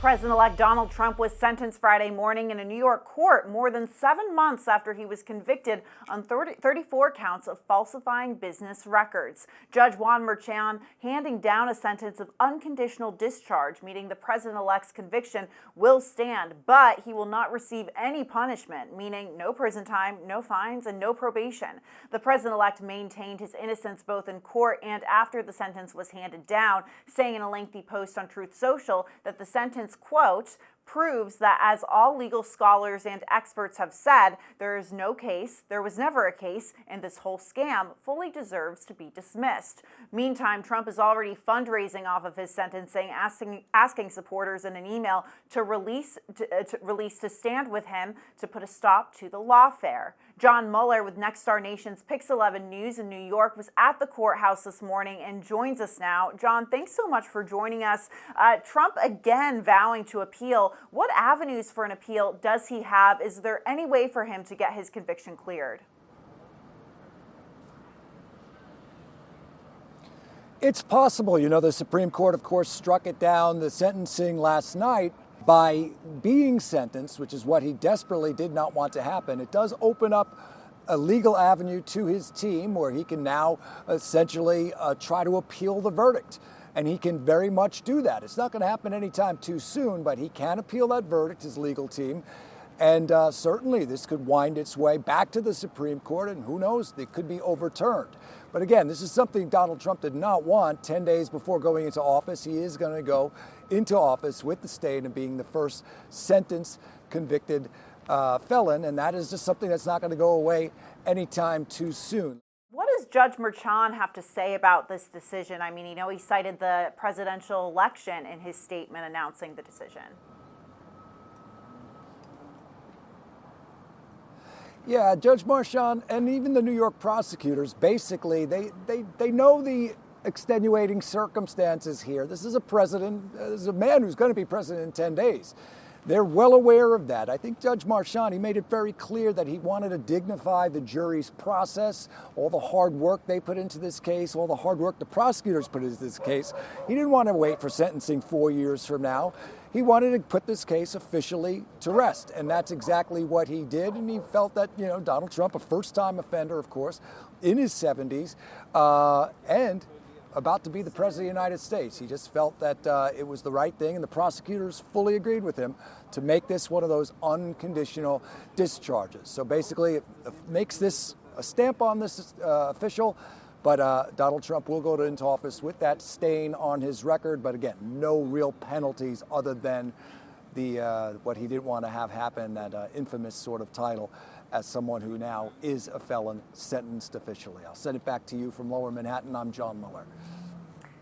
President-elect Donald Trump was sentenced Friday morning in a New York court more than 7 months after he was convicted on 34 counts of falsifying business records. Judge Juan Merchan handing down a sentence of unconditional discharge, meaning the president-elect's conviction will stand, but he will not receive any punishment, meaning no prison time, no fines, and no probation. The president-elect maintained his innocence both in court and after the sentence was handed down, saying in a lengthy post on Truth Social that the sentence, quote, proves that, as all legal scholars and experts have said, there is no case, there was never a case, and this whole scam fully deserves to be dismissed. Meantime, Trump is already fundraising off of his sentencing, asking supporters in an email to stand with him to put a stop to the lawfare. John Muller with Next Star Nation's Pix 11 News in New York was at the courthouse this morning and joins us now. John, thanks so much for joining us. Trump again vowing to appeal. What avenues for an appeal does he have? Is there any way for him to get his conviction cleared? It's possible. You know, the Supreme Court, of course, struck it down, the sentencing last night, by being sentenced, which is what he desperately did not want to happen. It does open up a legal avenue to his team where he can now essentially try to appeal the verdict. And he can very much do that. It's not going to happen anytime too soon, but he can appeal that verdict, his legal team. And certainly this could wind its way back to the Supreme Court, and who knows, it could be overturned. But again, this is something Donald Trump did not want. 10 days before going into office, he is going to go into office with the state and being the first sentenced, convicted felon. And that is just something that's not going to go away anytime too soon. What does Judge Merchan have to say about this decision? I mean, he cited the presidential election in his statement announcing the decision. Yeah, Judge Merchan and even the New York prosecutors, basically, they know the extenuating circumstances here. This is a president, this is a man who's going to be president in 10 days. They're well aware of that. I think Judge Merchan, he made it very clear that he wanted to dignify the jury's process, all the hard work they put into this case, all the hard work the prosecutors put into this case. He didn't want to wait for sentencing 4 years from now. He wanted to put this case officially to rest, and that's exactly what he did. And he felt that, you know, Donald Trump, a first-time offender, of course, in his 70s, and about to be the president of the United States. He just felt that it was the right thing, and the prosecutors fully agreed with him to make this one of those unconditional discharges. So basically, it makes this a stamp on this official, but Donald Trump will go into office with that stain on his record. But again, no real penalties other than the what he didn't want to have happen, that infamous sort of title as someone who now is a felon sentenced officially. I'll send it back to you from Lower Manhattan. I'm John Muller.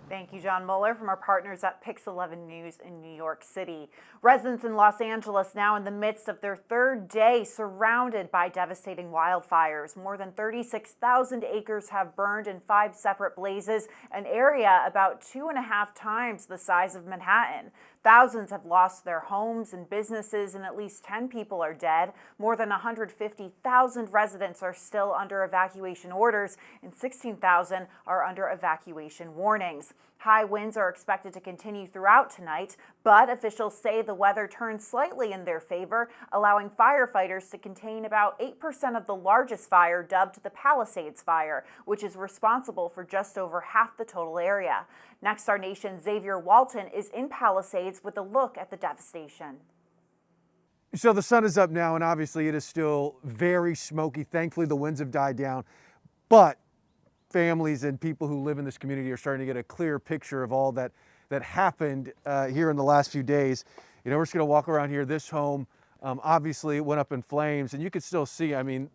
Thank you, John Muller, from our partners at Pix 11 News in New York City. Residents in Los Angeles now in the midst of their third day surrounded by devastating wildfires. More than 36,000 acres have burned in 5 separate blazes, an area about 2.5 times the size of Manhattan. Thousands have lost their homes and businesses, and at least 10 people are dead. More than 150,000 residents are still under evacuation orders, and 16,000 are under evacuation warnings. High winds are expected to continue throughout tonight, but officials say the weather turned slightly in their favor, allowing firefighters to contain about 8% of the largest fire, dubbed the Palisades Fire, which is responsible for just over half the total area. Next, our nation's Xavier Walton is in Palisades with a look at the devastation. So the sun is up now, and obviously it is still very smoky. Thankfully, the winds have died down, but families and people who live in this community are starting to get a clear picture of all that happened here in the last few days. You know, we're just going to walk around here. This home, obviously, it went up in flames, and you could still see, I mean,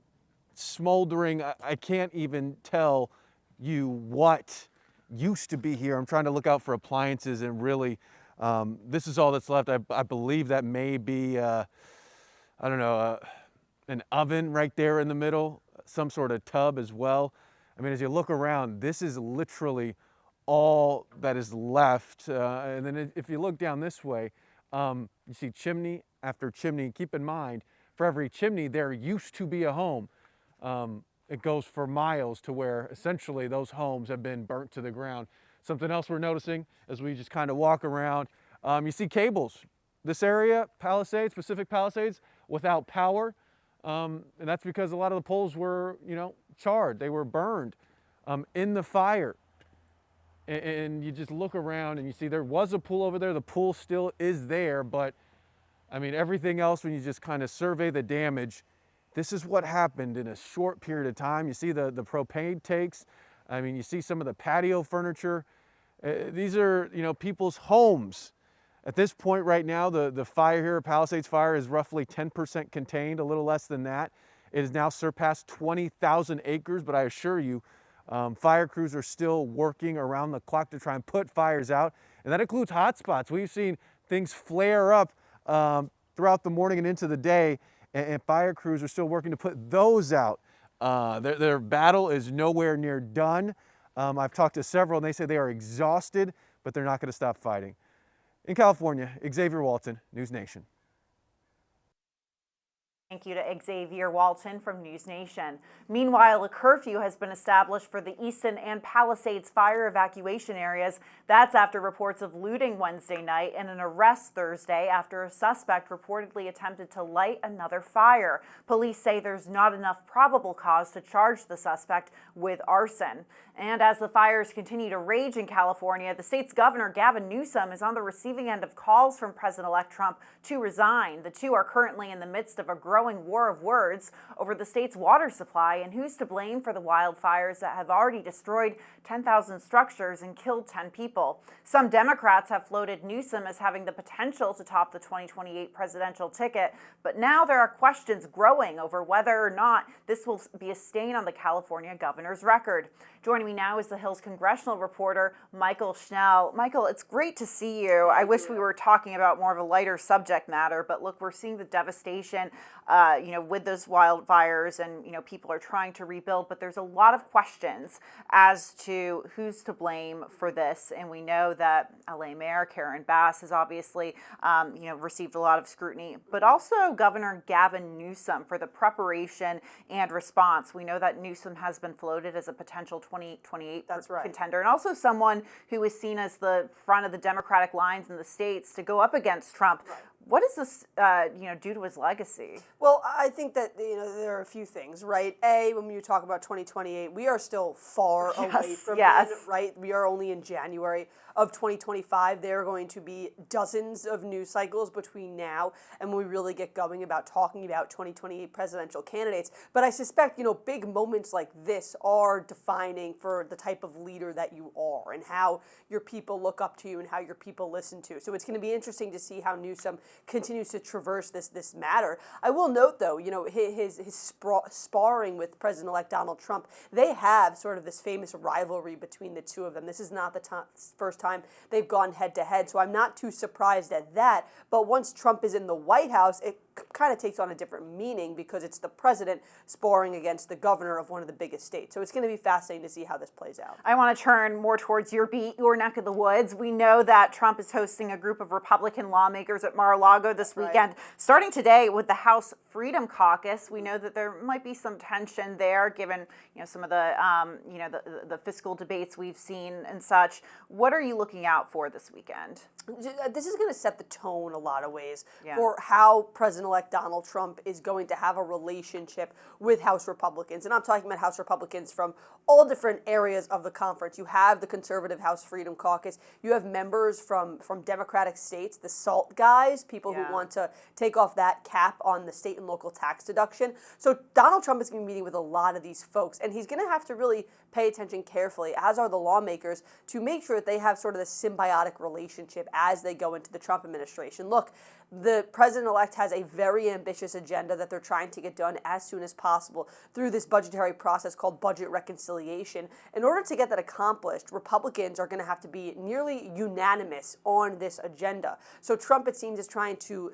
smoldering. I can't even tell you what used to be here. I'm trying to look out for appliances, and really, this is all that's left. I believe that may be, I don't know, an oven right there in the middle, some sort of tub as well. I mean, as you look around, this is literally all that is left. And then if you look down this way, you see chimney after chimney. Keep in mind, for every chimney, there used to be a home. It goes for miles to where essentially those homes have been burnt to the ground. Something else we're noticing as we just kind of walk around, you see cables this area, Palisades, Pacific Palisades, without power. And that's because a lot of the poles were, charred. They were burned in the fire. And you just look around and you see there was a pool over there. The pool still is there, but I mean, everything else, when you just kind of survey the damage, this is what happened in a short period of time. You see the propane tanks. I mean, you see some of the patio furniture. These are, people's homes. At this point right now, the fire here, Palisades Fire, is roughly 10% contained, a little less than that. It has now surpassed 20,000 acres, but I assure you, fire crews are still working around the clock to try and put fires out. And that includes hotspots. We've seen things flare up throughout the morning and into the day, and fire crews are still working to put those out. Their battle is nowhere near done. I've talked to several, and they say they are exhausted, but they're not going to stop fighting. In California, Xavier Walton, News Nation. Thank you to Xavier Walton from News Nation. Meanwhile, a curfew has been established for the Easton and Palisades fire evacuation areas. That's after reports of looting Wednesday night and an arrest Thursday after a suspect reportedly attempted to light another fire. Police say there's not enough probable cause to charge the suspect with arson. And as the fires continue to rage in California, the state's governor, Gavin Newsom, is on the receiving end of calls from President-elect Trump to resign. The two are currently in the midst of a growing war of words over the state's water supply and who's to blame for the wildfires that have already destroyed 10,000 structures and killed 10 people. Some Democrats have floated Newsom as having the potential to top the 2028 presidential ticket, but now there are questions growing over whether or not this will be a stain on the California governor's record. Joining me now is the Hill's congressional reporter, Mychael Schnell. Mychael, it's great to see you. I wish we were talking about more of a lighter subject matter, but look, we're seeing the devastation, with those wildfires, and, people are trying to rebuild, but there's a lot of questions as to who's to blame for this. And we know that LA Mayor Karen Bass has obviously, received a lot of scrutiny, but also Governor Gavin Newsom for the preparation and response. We know that Newsom has been floated as a potential 2028 contender, and also someone who is seen as the front of the Democratic lines in the states to go up against Trump. Right. What does this, do to his legacy? Well, I think that, there are a few things, right? When you talk about 2028, we are still far away from it, right? We are only in January of 2025. There are going to be dozens of news cycles between now and when we really get going about talking about 2028 presidential candidates. But I suspect, big moments like this are defining for the type of leader that you are and how your people look up to you and how your people listen to. So it's going to be interesting to see how Newsom continues to traverse this matter. I will note, though, his sparring with President-elect Donald Trump, they have sort of this famous rivalry between the two of them. This is not the first time they've gone head-to-head, so I'm not too surprised at that. But once Trump is in the White House, it kind of takes on a different meaning because it's the president sparring against the governor of one of the biggest states. So it's going to be fascinating to see how this plays out. I want to turn more towards your beat, your neck of the woods. We know that Trump is hosting a group of Republican lawmakers at Mar-a-Lago this weekend, starting today with the House Freedom Caucus. We know that there might be some tension there, given some of the the fiscal debates we've seen and such. What are you looking out for this weekend? This is going to set the tone a lot of ways for how President-elect Donald Trump is going to have a relationship with House Republicans. And I'm talking about House Republicans from all different areas of the conference. You have the conservative House Freedom Caucus. You have members from Democratic states, the SALT guys, people who want to take off that cap on the state and local tax deduction. So Donald Trump is going to be meeting with a lot of these folks, and he's going to have to really pay attention carefully, as are the lawmakers, to make sure that they have sort of this symbiotic relationship as they go into the Trump administration. Look, the president-elect has a very ambitious agenda that they're trying to get done as soon as possible through this budgetary process called budget reconciliation. In order to get that accomplished, Republicans are going to have to be nearly unanimous on this agenda. So Trump, it seems, is trying to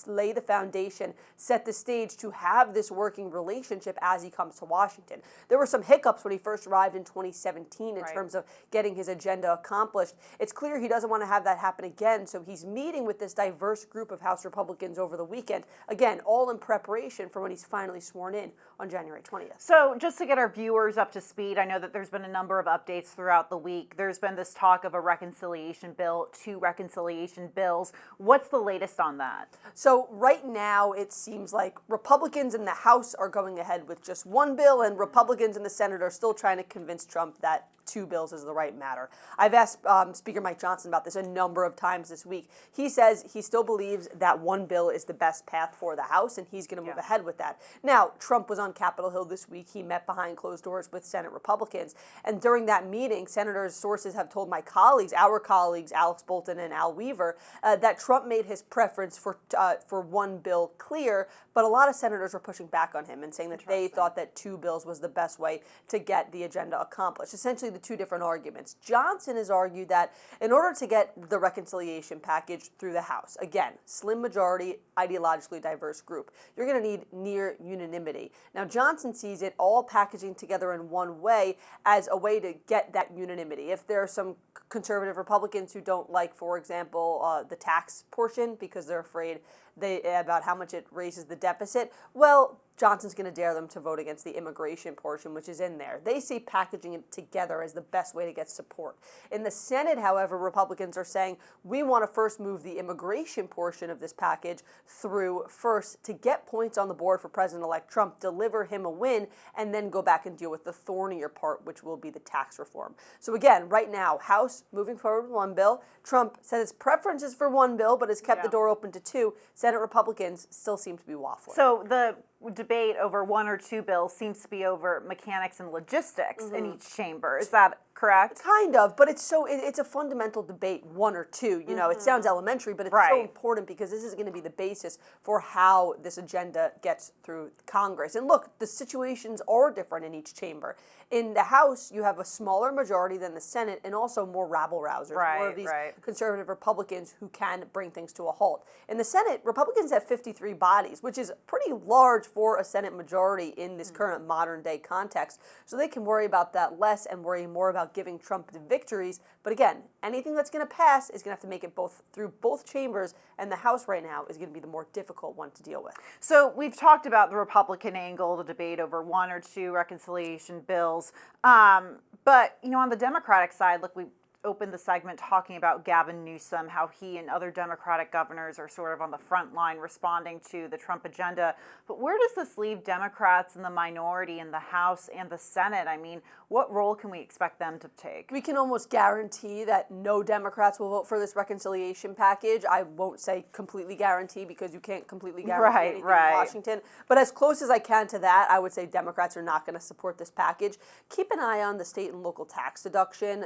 lay the foundation, set the stage to have this working relationship as he comes to Washington. There were some hiccups when he first arrived in 2017 in terms of getting his agenda accomplished. It's clear he doesn't want to have that happen again, so he's meeting with this diverse group of House Republicans over the weekend, again, all in preparation for when he's finally sworn in on on January 20th. So just to get our viewers up to speed, I know that there's been a number of updates throughout the week. There's been this talk of a reconciliation bill, 2 reconciliation bills. What's the latest on that? So right now it seems like Republicans in the House are going ahead with just 1 bill, and Republicans in the Senate are still trying to convince Trump that 2 bills is the right matter. I've asked Speaker Mike Johnson about this a number of times this week. He says he still believes that 1 bill is the best path for the House, and he's going to move ahead with that. Now, Trump was on Capitol Hill this week. He met behind closed doors with Senate Republicans, and during that meeting, senators' sources have told our colleagues, Alex Bolton and Al Weaver, that Trump made his preference for 1 bill clear, but a lot of senators were pushing back on him and saying that they thought that 2 bills was the best way to get the agenda accomplished. Essentially, the 2 different arguments. Johnson has argued that in order to get the reconciliation package through the House, again, slim majority, ideologically diverse group, you're going to need near unanimity. Now, Johnson sees it all packaging together in one way as a way to get that unanimity. If there are some conservative Republicans who don't like, for example, the tax portion because they're afraid about how much it raises the deficit, well, Johnson's going to dare them to vote against the immigration portion, which is in there. They see packaging it together as the best way to get support. In the Senate, however, Republicans are saying, we want to first move the immigration portion of this package through first to get points on the board for President-elect Trump, deliver him a win, and then go back and deal with the thornier part, which will be the tax reform. So again, right now, House moving forward with 1 bill. Trump said his preference is for 1 bill, but has kept the door open to 2. Senate Republicans still seem to be waffling. So the debate over 1 or 2 bills seems to be over mechanics and logistics in each chamber. Is that correct? Kind of, but it's a fundamental debate, 1 or 2. You know, it sounds elementary, but it's so important because this is going to be the basis for how this agenda gets through Congress. And look, the situations are different in each chamber. In the House, you have a smaller majority than the Senate and also more rabble-rousers, more of these conservative Republicans who can bring things to a halt. In the Senate, Republicans have 53 bodies, which is pretty large for a Senate majority in this current modern-day context. So they can worry about that less and worry more about giving Trump the victories. But again, anything that's going to pass is going to have to make it through both chambers, and the House right now is going to be the more difficult one to deal with. So we've talked about the Republican angle, the debate over 1 or 2 reconciliation bills. But, you know, on the Democratic side, look, we opened the segment talking about Gavin Newsom, how he and other Democratic governors are sort of on the front line responding to the Trump agenda. But where does this leave Democrats in the minority in the House and the Senate? I mean, what role can we expect them to take? We can almost guarantee that no Democrats will vote for this reconciliation package. I won't say completely guarantee because you can't completely guarantee anything in Washington. But as close as I can to that, I would say Democrats are not going to support this package. Keep an eye on the state and local tax deduction.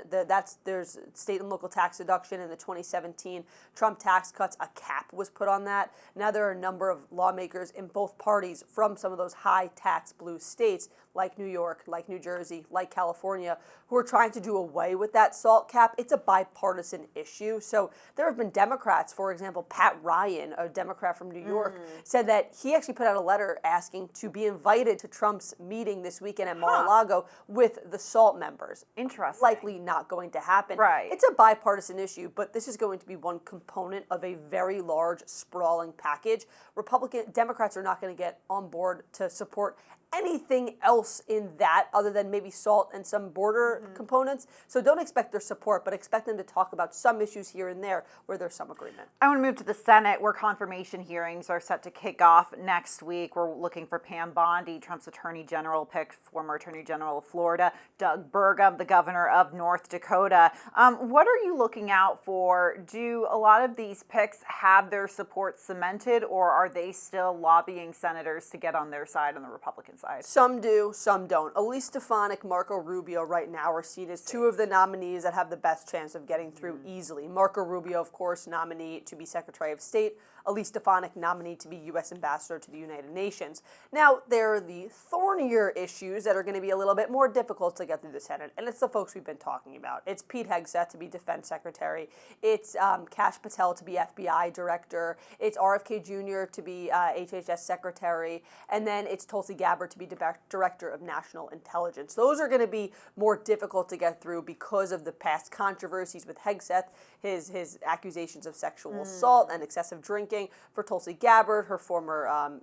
There's state and local tax deduction in the 2017 Trump tax cuts. A cap was put on that. Now there are a number of lawmakers in both parties from some of those high tax blue states like New York, like New Jersey, like California, who are trying to do away with that SALT cap. It's a bipartisan issue. So there have been Democrats, for example, Pat Ryan, a Democrat from New York, said that he actually put out a letter asking to be invited to Trump's meeting this weekend at Mar-a-Lago with the SALT members. Interesting. Likely not going to happen. Right. It's a bipartisan issue, but this is going to be one component of a very large, sprawling package. Democrats are not going to get on board to support anything else in that other than maybe SALT and some border components. So don't expect their support, but expect them to talk about some issues here and there where there's some agreement. I want to move to the Senate, where confirmation hearings are set to kick off next week. We're looking for Pam Bondi, Trump's attorney general pick, former attorney general of Florida, Doug Burgum, the governor of North Dakota. What are you looking out for? Do a lot of these picks have their support cemented, or are they still lobbying senators to get on their side on the Republican side? Some do, some don't. Elise Stefanik, Marco Rubio right now are seen as 2 of the nominees that have the best chance of getting through easily. Marco Rubio, of course, nominee to be Secretary of State. Elise Stefanik, nominee to be U.S. Ambassador to the United Nations. Now, there are the thornier issues that are going to be a little bit more difficult to get through the Senate, and it's the folks we've been talking about. It's Pete Hegseth to be Defense Secretary. It's Kash Patel to be FBI Director. It's RFK Jr. to be HHS Secretary. And then it's Tulsi Gabbard to be Director of National Intelligence. Those are going to be more difficult to get through because of the past controversies with Hegseth, his accusations of sexual assault and excessive drinking. For Tulsi Gabbard, her former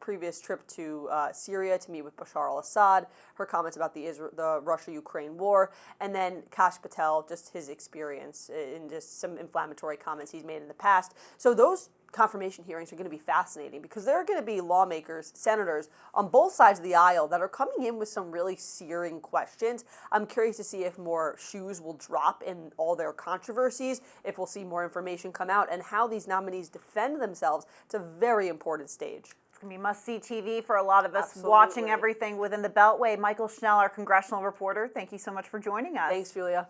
previous trip to Syria to meet with Bashar al-Assad, her comments about the Russia-Ukraine war, and then Kash Patel, just his experience and just some inflammatory comments he's made in the past. So those confirmation hearings are going to be fascinating because there are going to be lawmakers, senators on both sides of the aisle that are coming in with some really searing questions. I'm curious to see if more shoes will drop in all their controversies, if we'll see more information come out, and how these nominees defend themselves. It's a very important stage. It's going to be must-see TV for a lot of us. Absolutely. Watching everything within the Beltway. Mychael Schnell, our congressional reporter, thank you so much for joining us. Thanks, Julia.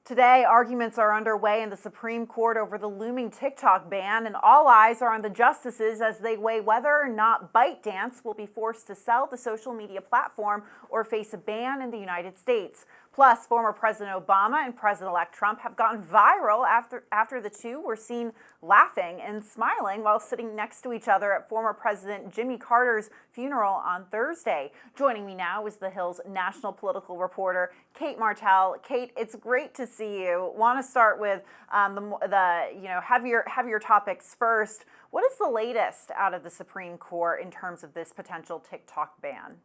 Today, arguments are underway in the Supreme Court over the looming TikTok ban, and all eyes are on the justices as they weigh whether or not ByteDance will be forced to sell the social media platform or face a ban in the United States. Plus, former President Obama and President-elect Trump have gone viral after the two were seen laughing and smiling while sitting next to each other at former President Jimmy Carter's funeral on Thursday. Joining me now is the Hill's national political reporter, Kate Martell. Kate, it's great to see you. Want to start with the heavier topics first. What is the latest out of the Supreme Court in terms of this potential TikTok ban?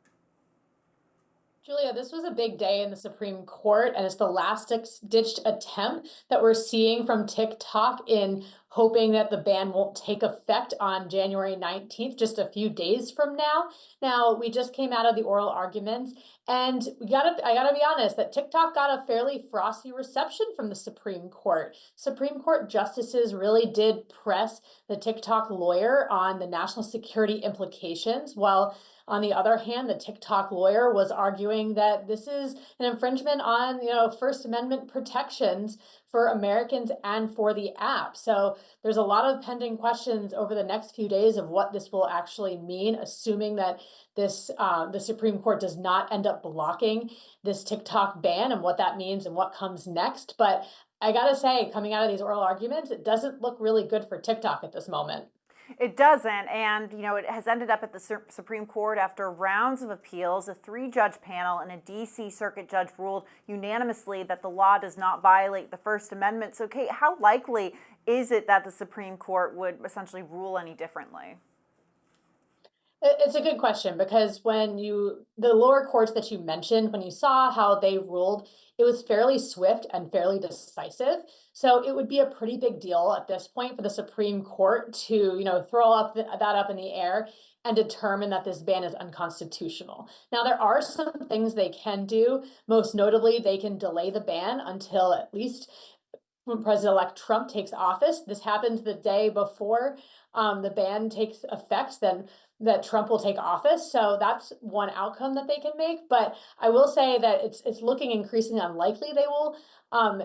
Julia, this was a big day in the Supreme Court, and it's the last-ditched attempt that we're seeing from TikTok in hoping that the ban won't take effect on January 19th, just a few days from now. Now, we just came out of the oral arguments, and I gotta be honest that TikTok got a fairly frosty reception from the Supreme Court. Supreme Court justices really did press the TikTok lawyer on the national security implications, while on the other hand, the TikTok lawyer was arguing that this is an infringement on, First Amendment protections for Americans and for the app. So there's a lot of pending questions over the next few days of what this will actually mean, assuming that the Supreme Court does not end up blocking this TikTok ban and what that means and what comes next. But I gotta say, coming out of these oral arguments, it doesn't look really good for TikTok at this moment. It doesn't, and it has ended up at the Supreme Court after rounds of appeals. A 3-judge panel and a D.C. Circuit judge ruled unanimously that the law does not violate the First Amendment. So, Kate, how likely is it that the Supreme Court would essentially rule any differently? It's a good question because the lower courts that you mentioned, when you saw how they ruled, it was fairly swift and fairly decisive. So it would be a pretty big deal at this point for the Supreme Court to, throw that up in the air and determine that this ban is unconstitutional. Now, there are some things they can do. Most notably, they can delay the ban until at least when President-elect Trump takes office. This happens the day before the ban takes effect, then that Trump will take office. So that's one outcome that they can make. But I will say that it's looking increasingly unlikely they will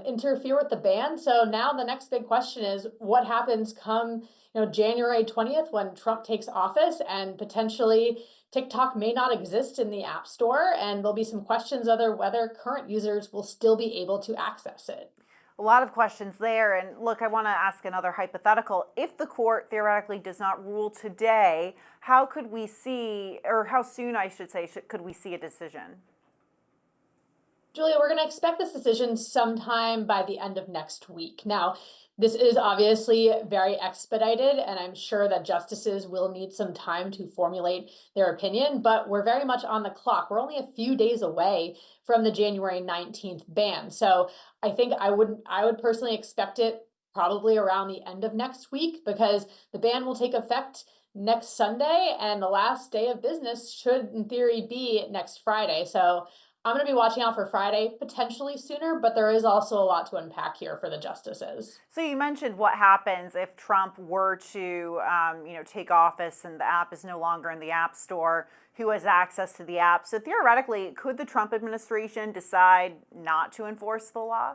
interfere with the ban. So now the next big question is what happens come January 20th when Trump takes office and potentially TikTok may not exist in the App Store, and there'll be some questions whether current users will still be able to access it. A lot of questions there. And look, I want to ask another hypothetical. If the court theoretically does not rule today, how could we see, or how soon, I should say, could we see a decision? Julia, we're going to expect this decision sometime by the end of next week. Now, this is obviously very expedited, and I'm sure that justices will need some time to formulate their opinion, but we're very much on the clock. We're only a few days away from the January 19th ban. So I think I would personally expect it probably around the end of next week because the ban will take effect next Sunday, and the last day of business should, in theory, be next Friday. So I'm going to be watching out for Friday, potentially sooner, but there is also a lot to unpack here for the justices. So you mentioned what happens if Trump were to, take office and the app is no longer in the App Store. Who has access to the app? So theoretically, could the Trump administration decide not to enforce the law?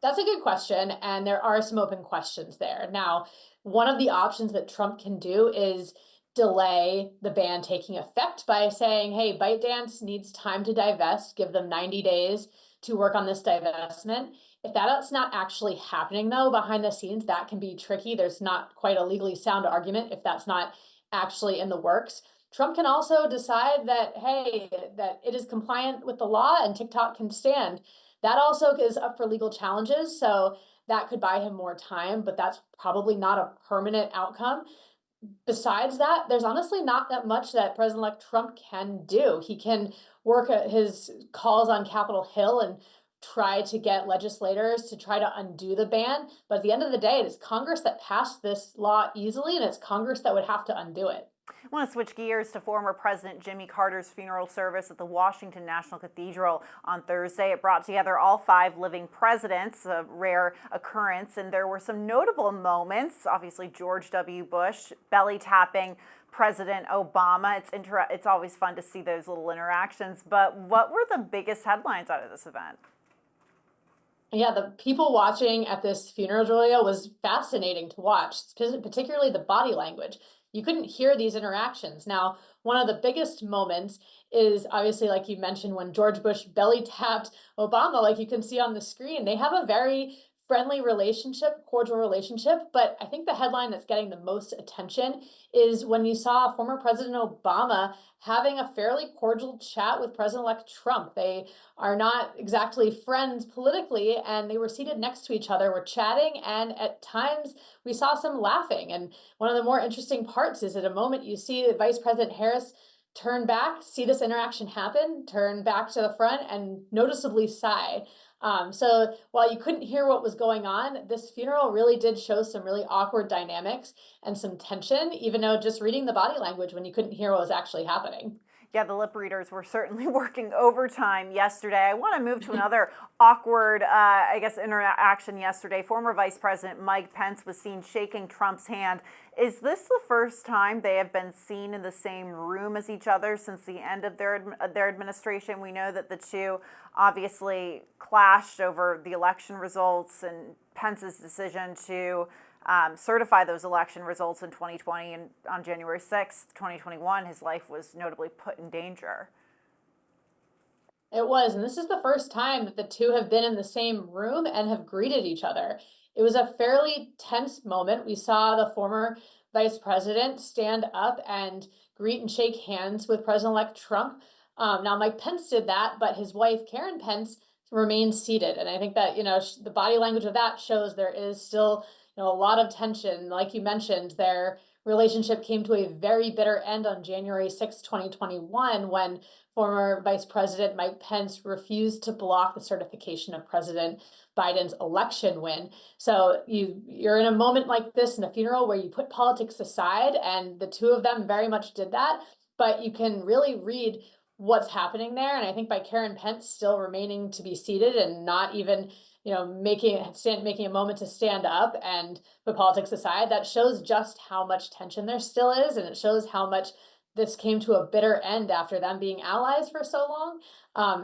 That's a good question, and there are some open questions there. Now, one of the options that Trump can do is delay the ban taking effect by saying, hey, ByteDance needs time to divest, give them 90 days to work on this divestment. If that's not actually happening, though, behind the scenes, that can be tricky. There's not quite a legally sound argument if that's not actually in the works. Trump can also decide that, hey, that it is compliant with the law and TikTok can stand. That also is up for legal challenges, so that could buy him more time, but that's probably not a permanent outcome. besides that, there's honestly not that much that President-elect Trump can do. He can work at his calls on Capitol Hill and try to get legislators to try to undo the ban. But at the end of the day, it is Congress that passed this law easily, and it's Congress that would have to undo it. I want to switch gears to former President Jimmy Carter's funeral service at the Washington National Cathedral on Thursday. It brought together all 5 living presidents, a rare occurrence, and there were some notable moments. Obviously, George W. Bush belly tapping President Obama. It's always fun to see those little interactions. But what were the biggest headlines out of this event? Yeah, the people watching at this funeral, Julia, was fascinating to watch, particularly the body language. You couldn't hear these interactions. Now, one of the biggest moments is obviously, like you mentioned, when George Bush belly tapped Obama, like you can see on the screen. They have a very friendly relationship, cordial relationship. But I think the headline that's getting the most attention is when you saw former President Obama having a fairly cordial chat with President-elect Trump. They are not exactly friends politically, and they were seated next to each other, were chatting, and at times we saw some laughing. And one of the more interesting parts is at a moment you see Vice President Harris turn back, see this interaction happen, turn back to the front, and noticeably sigh. So while you couldn't hear what was going on, this funeral really did show some really awkward dynamics and some tension, even though just reading the body language when you couldn't hear what was actually happening. Yeah, the lip readers were certainly working overtime yesterday. I want to move to another awkward, interaction yesterday. Former Vice President Mike Pence was seen shaking Trump's hand. Is this the first time they have been seen in the same room as each other since the end of their administration? We know that the two obviously clashed over the election results and Pence's decision to certify those election results in 2020, and on January 6th, 2021, his life was notably put in danger. It was, and this is the first time that the two have been in the same room and have greeted each other. It was a fairly tense moment. We saw the former vice president stand up and greet and shake hands with President-elect Trump. Now, Mike Pence did that, but his wife, Karen Pence, remained seated. And I think that, the body language of that shows there is still, a lot of tension. Like you mentioned, their relationship came to a very bitter end on January 6, 2021, when former Vice President Mike Pence refused to block the certification of President Biden's election win. So you're in a moment like this in a funeral where you put politics aside, and the two of them very much did that, but you can really read what's happening there. And I think by Karen Pence still remaining to be seated and not even making a moment to stand up and put politics aside, that shows just how much tension there still is, and it shows how much this came to a bitter end after them being allies for so long.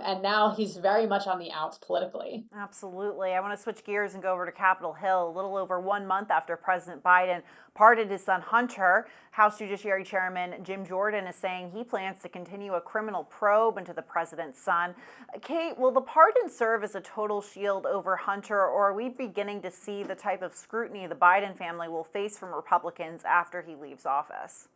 And now he's very much on the outs politically. Absolutely. I want to switch gears and go over to Capitol Hill. A little over 1 month after President Biden pardoned his son Hunter, House Judiciary Chairman Jim Jordan is saying he plans to continue a criminal probe into the president's son. Kate, will the pardon serve as a total shield over Hunter, or are we beginning to see the type of scrutiny the Biden family will face from Republicans after he leaves office?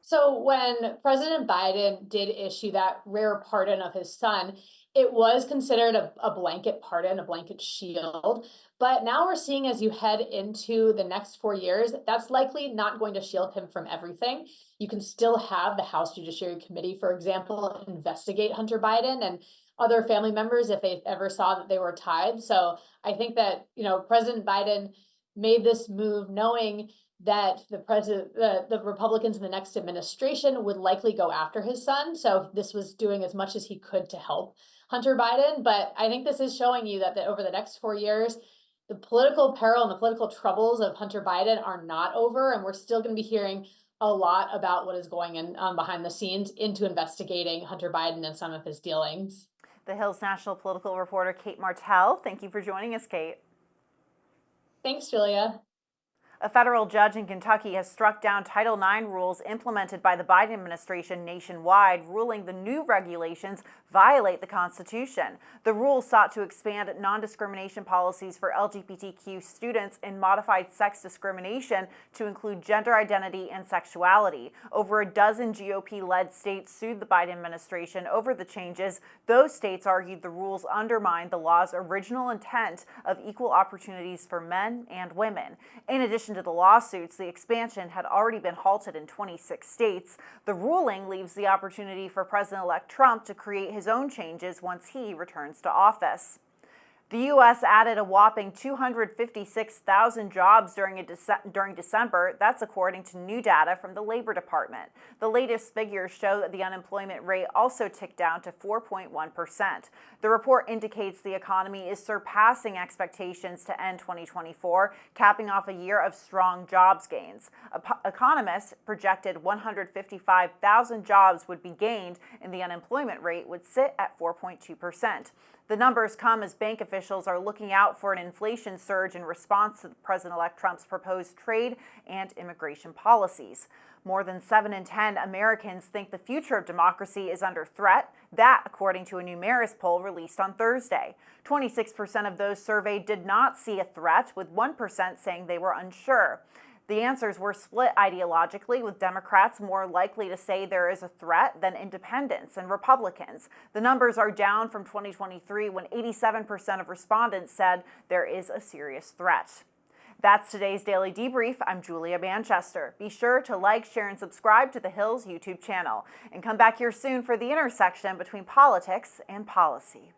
So when President Biden did issue that rare pardon of his son, it was considered a blanket pardon, a blanket shield. But now we're seeing, as you head into the next 4 years, that's likely not going to shield him from everything. You can still have the House Judiciary Committee, for example, investigate Hunter Biden and other family members if they ever saw that they were tied. So I think that, President Biden made this move knowing that the Republicans in the next administration would likely go after his son. So this was doing as much as he could to help Hunter Biden. But I think this is showing you that over the next 4 years, the political peril and the political troubles of Hunter Biden are not over. And we're still going to be hearing a lot about what is going on behind the scenes into investigating Hunter Biden and some of his dealings. The Hill's national political reporter, Kate Martell. Thank you for joining us, Kate. Thanks, Julia. A federal judge in Kentucky has struck down Title IX rules implemented by the Biden administration nationwide, ruling the new regulations violate the Constitution. The rules sought to expand non-discrimination policies for LGBTQ students and modified sex discrimination to include gender identity and sexuality. Over a dozen GOP-led states sued the Biden administration over the changes. Those states argued the rules undermine the law's original intent of equal opportunities for men and women. In addition addition to the lawsuits, the expansion had already been halted in 26 states. The ruling leaves the opportunity for President-elect Trump to create his own changes once he returns to office. The U.S. added a whopping 256,000 jobs during December. That's according to new data from the Labor Department. The latest figures show that the unemployment rate also ticked down to 4.1%. The report indicates the economy is surpassing expectations to end 2024, capping off a year of strong jobs gains. Economists projected 155,000 jobs would be gained, and the unemployment rate would sit at 4.2%. The numbers come as bank officials are looking out for an inflation surge in response to President-elect Trump's proposed trade and immigration policies. More than 7 in 10 Americans think the future of democracy is under threat. That, according to a new Marist poll released on Thursday. 26% of those surveyed did not see a threat, with 1% saying they were unsure. The answers were split ideologically, with Democrats more likely to say there is a threat than independents and Republicans. The numbers are down from 2023, when 87% of respondents said there is a serious threat. That's today's Daily Debrief. I'm Julia Manchester. Be sure to like, share, and subscribe to The Hill's YouTube channel. And come back here soon for the intersection between politics and policy.